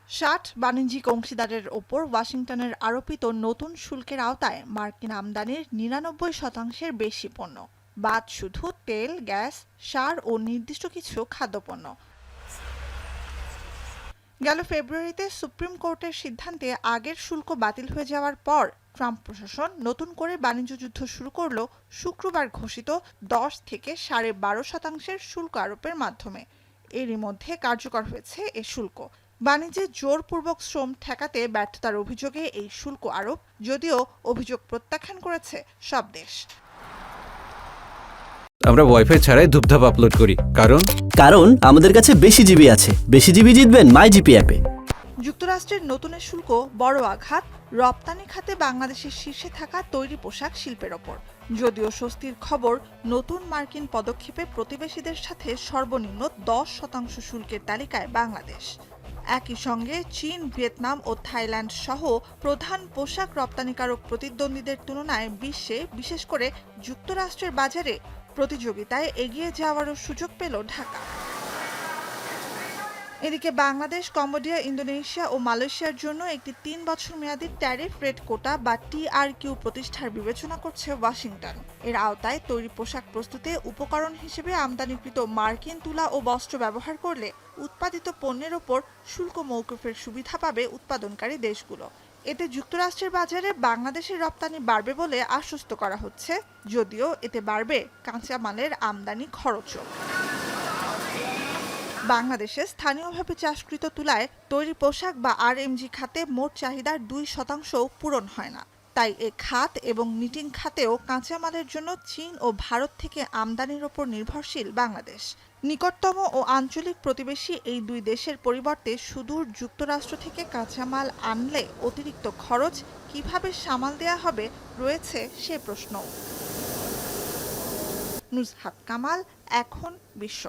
60 বাণিজ্যিক অংশীদারের ওপর ওয়াশিংটনের আরোপিত নতুন শুল্কের আওতায় মার্কিন আমদানির ৯৯% বেশি পণ্য, বাদ শুধু তেল, গ্যাস, সার ও নির্দিষ্ট কিছু খাদ্যপণ্য। গেল ফেব্রুয়ারিতে সুপ্রিম কোর্টের সিদ্ধান্তে আগের শুল্ক বাতিল হয়ে যাওয়ার পর ট্রাম্প প্রশাসন নতুন করে বাণিজ্য যুদ্ধ শুরু করল শুক্রবার ঘোষিত 10 থেকে 12.5% শুল্ক আরোপের মাধ্যমে। এরই মধ্যে কার্যকর হয়েছে এ শুল্ক। বাণিজ্যে জোরপূর্বক শ্রম ঠেকাতে ব্যর্থতার অভিযোগে এই শুল্ক আরোপ, যদিও অভিযোগ প্রত্যাখ্যান করেছে সব দেশ। আমরা ওয়াইফাই ছাড়াই ধূপধাপ আপলোড করি, কারণ আমাদের কাছে বেশি জিবি আছে। বেশি জিবি জিতবেন মাইজিপি অ্যাপে। যুক্তরাষ্ট্রের নতুন শুল্ক বড় আঘাত রপ্তানি খাতে বাংলাদেশের শীর্ষে থাকা তৈরি পোশাক শিল্পের ওপর। যদিও স্বস্তির খবর, নতুন মার্কিন পদক্ষেপে প্রতিবেশীদের সাথে সর্বনিম্ন 10% শুল্কের তালিকায় বাংলাদেশ। একই সঙ্গে চীন, ভিয়েতনাম ও থাইল্যান্ড সহ প্রধান পোশাক রপ্তানিকারক প্রতিদ্বন্দ্বীদের তুলনায় বিশ্বে, বিশেষ করে যুক্তরাষ্ট্রের বাজারে প্রতিযোগিতায় এগিয়ে যাওয়ারও সুযোগ পেল ঢাকা। এদিকে বাংলাদেশ, কম্বোডিয়া, ইন্দোনেশিয়া ও মালয়েশিয়ার জন্য একটি 3 বছর মেয়াদী ট্যারিফ রেট কোটা বা TRQ প্রতিষ্ঠার বিবেচনা করছে ওয়াশিংটন। এর আওতায় তৈরি পোশাক প্রস্তুতে উপকরণ হিসেবে আমদানিকৃত মার্কিন তুলা ও বস্ত্র ব্যবহার করলে উৎপাদিত পণ্যের ওপর শুল্ক মওকুফের সুবিধা পাবে উৎপাদনকারী দেশগুলো। এতে যুক্তরাষ্ট্রের বাজারে বাংলাদেশের রপ্তানি বাড়বে বলে আশ্বস্ত করা হচ্ছে, যদিও এতে বাড়বে কাঁচামালের আমদানি খরচও। বাংলাদেশে স্থানীয়ভাবে চাষকৃত তুলায় তৈরি পোশাক বা RMG খাতে মোট চাহিদার 2% পূরণ হয় না। তাই এ খাত এবং নিটিং খাতেও কাঁচামালের জন্য চীন ও ভারত থেকে আমদানির ওপর নির্ভরশীল বাংলাদেশ। নিকটতম ও আঞ্চলিক প্রতিবেশী এই দুই দেশের পরিবর্তে সুদূর যুক্তরাষ্ট্র থেকে কাঁচামাল আনলে অতিরিক্ত খরচ কিভাবে সামাল দেয়া হবে রয়েছে সে প্রশ্ন। নুজহাত কামাল, এখন বিশ্ব।